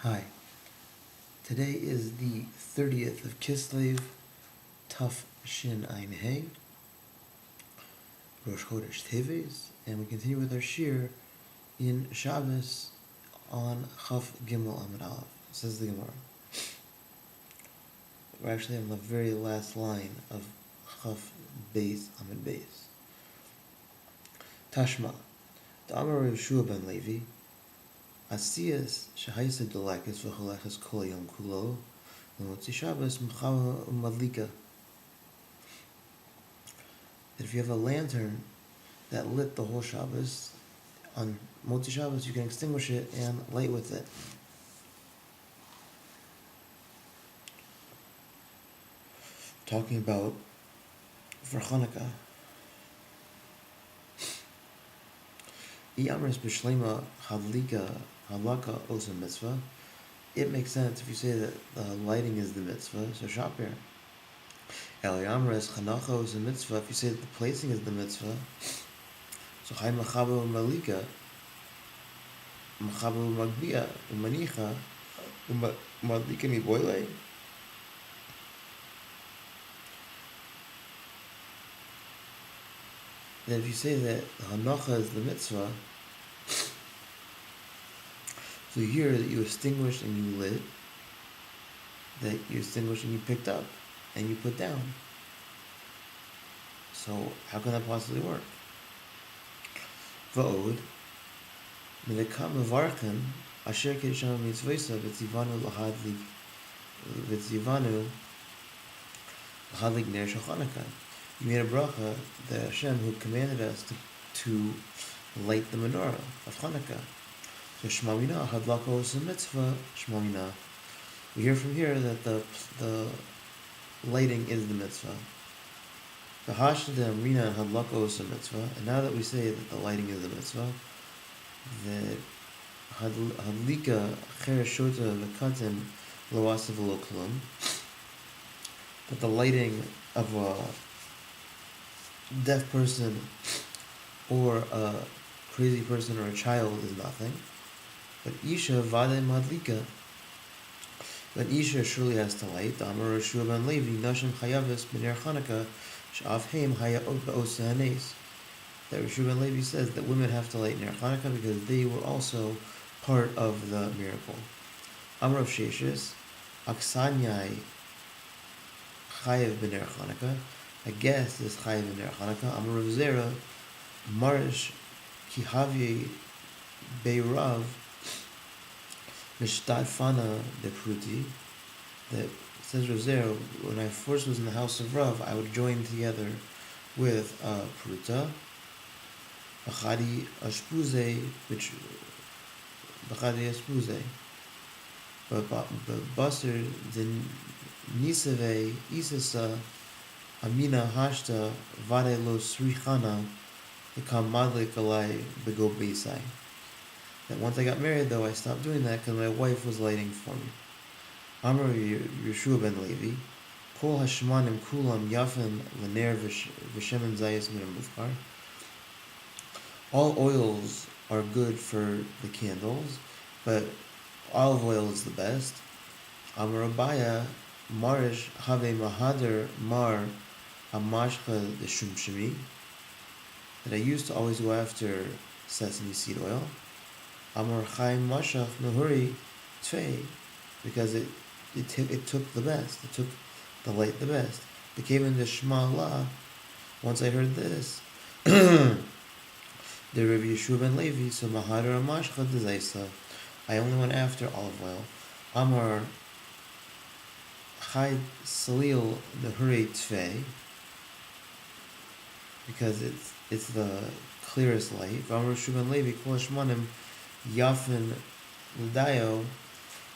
Hi, today is the 30th of Kislev, Tuf Shin Ein Hey, Rosh Chodesh Teves, and we continue with our shir in Shabbos on Chaf Gimel Amud Aleph. Says the Gemara. We're actually on the very last line of Chaf Beis Amud Beis. Tashma, the Amar Yeshua ben Levi, Asiyas Shahaysa Delakis V'Cholechas Kol Yom Kulo, L'Motzi Shabbos M'chava U'Madlika. That if you have a lantern that lit the whole Shabbos, on Motzi Shabbos you can extinguish it and light with it. Talking about for Chanukah. Iyamris b'shlema hadlaka osa mitzvah. It makes sense if you say that lighting is the mitzvah, so shapir. El Yamris chanacha osa mitzvah. If you say that the placing is the mitzvah, so chay machaba u'malika, machaba u'magbia, u'manicha, u'madlika miboile. Then if you say that hanacha is the mitzvah, so here that you extinguished and you lit, that you extinguished and you picked up, and you put down. So how can that possibly work? Va'od, Medekam Mevarchen, Asher Kedesham Mitzvesa, V'tzivanu Lahadlik Ner Shachanaka. You made a bracha that Hashem, who commanded us to light the menorah of Chanukah. So Shmamina Hadlako is a mitzvah. Shmamina. We hear from here that the lighting is the mitzvah. The Hashda Amrina Hadlako is a mitzvah. And now that we say that the lighting is the mitzvah, that Hadlika Chereshota V'Katim Loasav V'Loklum, that the lighting of a deaf person or a crazy person or a child is nothing. But Isha Vade Madlika, but Isha surely has to light. Amar Yeshua ben Levi, Nashim Chayavis B'ner Chanukah, Sh'af Heim Haya'ot Ba'os Hanes. That Yeshua ben Levi says that women have to light Ner Chanukah because they were also part of the miracle. Amar of Sheshis, Aksanyai Chayav B'ner Chanukah. I guess this Chayav B'ner Chanukah. Amar of Zera, Marish Kihavye Beirav Mishtad Fana de Pruti. That says Rosero, when I first was in the house of Rav, I would join together with Pruta, Bachadi Ashpuze, which Bachadi Ashpuze, but Basar the Nisave Isasa Amina Hashta Vade Lo Srichana the Kamadlik Alai Bego Beisai. That once I got married, though, I stopped doing that because my wife was lighting for me. Amar Yeshua ben Levi, Kol Hashmanim Kulam Yafin Lener V'Shemen Zayis Min Mufkar. All oils are good for the candles, but olive oil is the best. Amar Abaya Marish Have Mahader Mar Amashcha the Shumshimi. That I used to always go after sesame seed oil. Amar Chaim Mashach Nahuri Tvei, because it took the best. It took the light the best. It came into Shema Allah. Once I heard this, the Rabbi Yeshua ben Levi, so Mahadar Amashcha Dezaisa, I only went after olive oil. Amar Chai Salil Nahuri Tvei, because it's the clearest light. Amar Yeshua ben Levi, Kol Shmanim Yafin L'dayo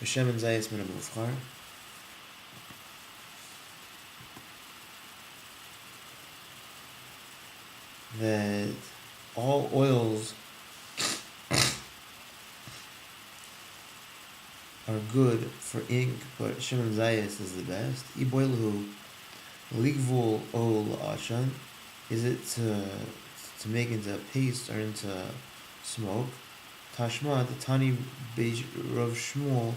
V'Shemen Zayis Min Mufkar. That all oils are good for ink, but Shemen Zayis is the best. Iboilhu Ligvul Ol Ashan. Is it to make into paste or into smoke? Tashma, the Tani Beis Rav Shmuel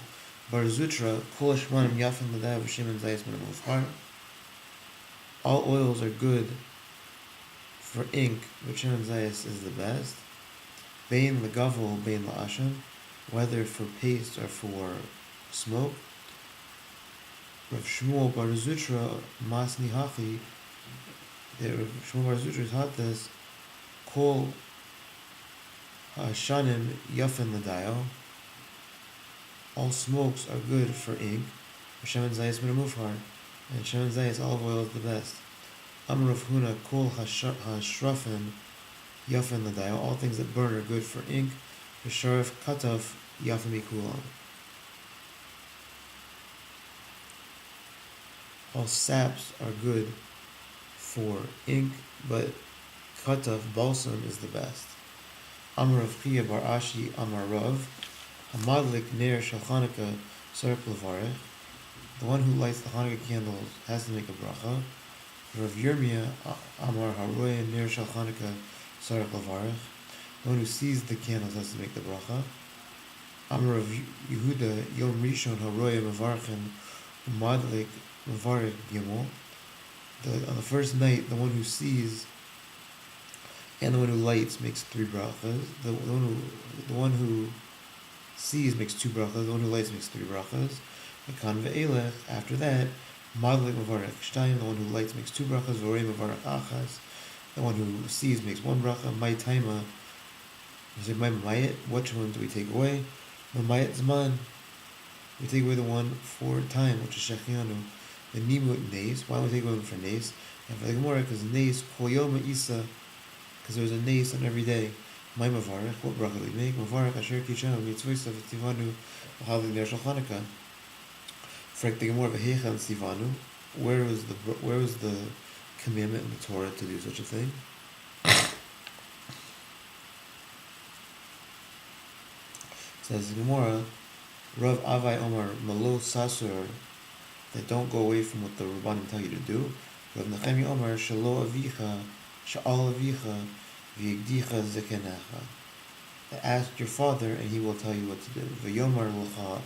Bar Zutra, Kol Shmanim Yafin Ladai V'Shemen Zayis Min Mufhar. All oils are good for ink, but Shemen Zayis is the best. Bein Legavel, Bein La'ashan, whether for paste or for smoke. Rav Shmuel Bar Zutra Masni Hachi, Rav Shmuel Bar Zutra taught this, Kol Shanim Yafin Ladayo, all smokes are good for ink, Shemen Zayis Min Mufhar, and Shemen Zayis olive oil is the best. Amar Rav Huna Kol Hashrafin Yafin Ladayo, all things that burn are good for ink, V'Sharif Kataf Yafin Mikulam. All saps are good for ink, but Kataf, balsam, is the best. Amar Rav Chia Bar Ashi Amar Rav, Hamadlik Ner Shal Chanukah Sarek Levarech, the one who lights the Hanukkah candles has to make a bracha. Rav Yirmiyah Amar Haroya Ner Shal Chanukah Sarek Levarech, the one who sees the candles has to make the bracha. Amar Rav Yehuda Yom Rishon Haroya Mevarchen Umadlik Mevarech Gimel, on the first night, the one who sees and the one who lights makes 3 brachas. The one who sees makes 2 brachas. The one who lights makes 3 brachas. Mekan ve'elech. After that, madlik mevarech shtayim. The one who lights makes 2 brachas. Vorei mevarech achas. The one who sees makes 1 bracha. Mai taima. He said, "My mayit. Which one do we take away? The mayit zman. We take away the one for time, which is shechianu. The nimut nes. Why don't we take away for nes? And for the Gemara, because nes kol yom isa. Because there's a nes on every day. My mavarech, what bracha do we make? Mavarech asher kishanu mitzvaysav tivanu v'havli ner shal Chanukah. Frek the Gemara v'hechan tivanu. Where was the commandment in the Torah to do such a thing? Says the Gemara, Rav Avai Omar Malo Sasur, that don't go away from what the Rabbanim tell you to do. Rav Nechemi Omar Shalo Avicha Sha'al Avicha V'yigdicha Zekenecha. Ask your father and he will tell you what to do. V'yomar L'cha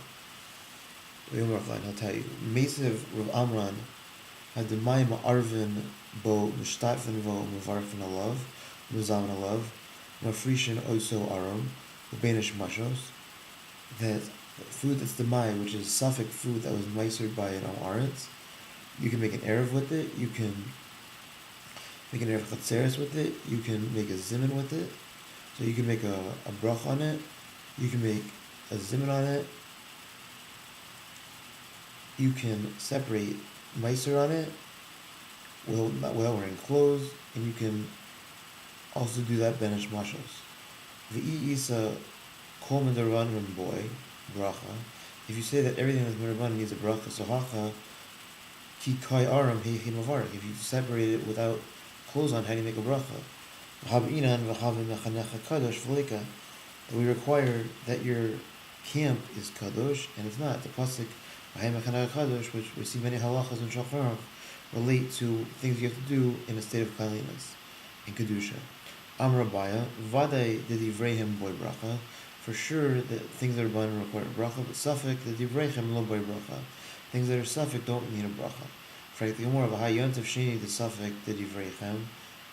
V'yomar L'cha, and he'll tell you. Meisiv Rav Amran had the Mayim Arvin Bo Mishtatfin Vo Mevarfin Alav Muzaman Alav Mafrishin Oso Aram Ubenish Mashos, that food that's the Mai, which is Suffolk food that was meisered by an Aretz, you can make an Erev with it, you can make an Erev Chatzeres with it, you can make a Zimun with it, so you can make a brach on it, you can make a Zimun on it, you can separate meiser on it without wearing clothes, and you can also do that Benish Mashos. V'i Isa Kol Medaran boy bracha. If you say that everything that's Medaran needs a bracha, so hacha ki kai aram heichi mavarek. If you separate it without clothes on, how do you make a bracha? We require that your camp is kadosh, and it's not. The pasuk kadosh, which we see many halachas and shachar relate to things you have to do in a state of kalinas, in kedusha. Amar Abaya, Vadai the Divrehim boy bracha. For sure that things that are bun require a bracha, but suffik the Divrehim lo boy bracha. Things that are suffik don't need a bracha. Frankly, more of a high yontav sheni the suffik the Divrehim,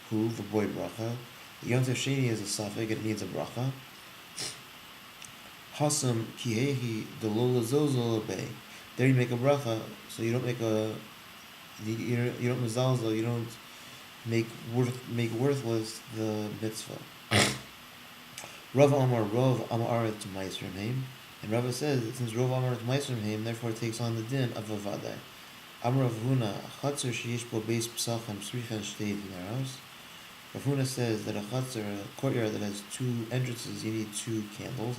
who the boy bracha. The yontav sheni is a suffik, it needs a bracha. Hasam kihehi the lola zozol bay. There you make a bracha, so you don't make you don't mezalzel, you don't make worthless the mitzvah. Rav Amar Aret to Meiser name, and Rava says that since Rav Amar to Meiser name, therefore it takes on the din of a vadai. Amar Rav Huna Chatzer sheish bo beis psachem srichan shtei v'neros. Rav Huna says that a chatzer, a courtyard that has 2 entrances, you need 2 candles.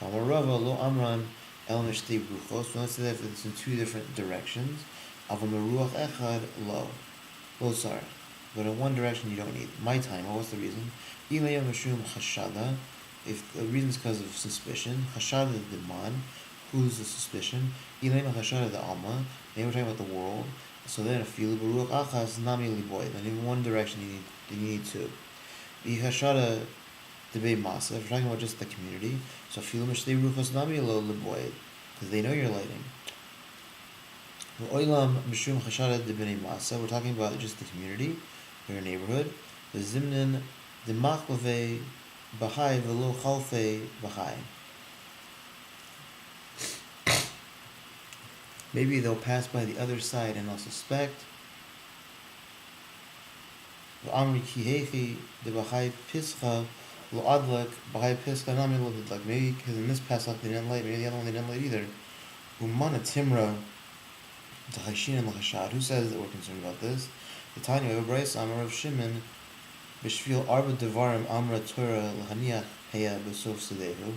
Amar Rava lo amran el neshtei bruchos. So let's say that if it's in 2 different directions. Avam meruach echad lo sar. But in one direction you don't need. My time, what's the reason? Ilaya mashum chashada. If the reason is because of suspicion, chashada the man, who's the suspicion? Ilaya chashada the alma. Maybe we're talking about the world. So then, if you baruch achas nami liboy, then in one direction you need 2. The chashada debate masa. If we're talking about just the community, so filu mishtei ruchos nami lo leboid, because they know you're lighting. Oilam b'shum chashada debate masa. We're talking about just the community, your neighborhood. The zimnin demachlave b'chai v'lo chalfe b'chai. Maybe they'll pass by the other side and they'll suspect. Amri kihechi de b'chai pischa lo adlek b'chai pischa nami lo adlek. Maybe because in this Pesach they didn't light, maybe the other one they didn't light either. Umana timra the Hashin and the Hashad. Who says that we're concerned about this? The Tanya of Bryce Amar of Shimon Bishvil Arba Devarim Amra Torah Lahaniach Peya Besof Sedehu.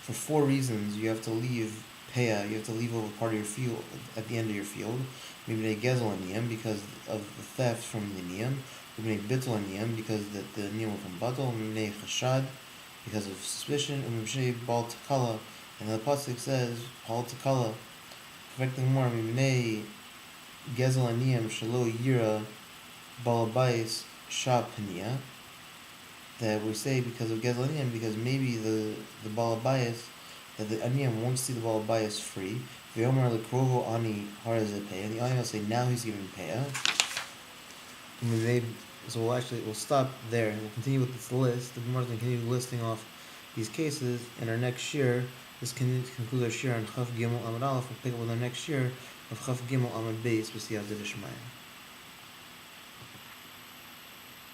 For 4 reasons you have to leave Peya, you have to leave over part of your field at the end of your field. Mibnei Gezel Aniyam because of the theft from the Niyam. Mibnei Bittul Aniyam because the Niyam were from Batal. Mibnei Chashad because of suspicion. And Mibnei Bal Takala. And the Pasuk says Bal Takala. Correcting more, Mibnei Gezel Aniyam Shalo Yira Balabais Shapania. That we say because of Gezel Aniyam, because maybe the Balabais, that the Aniyam won't see the Balabais free. V'yomer lekrovo ani harazepeh, and the Aniyam will say now he's giving peah. So we'll stop there and we'll continue with this list. The Gemara is going to continue listing off these cases in our next year. This concludes our shir on Chaf Gimel Amud Aleph. We'll pick up with our next shir of Chaf Gimel Amud Beis B'siyat D'Ishmael.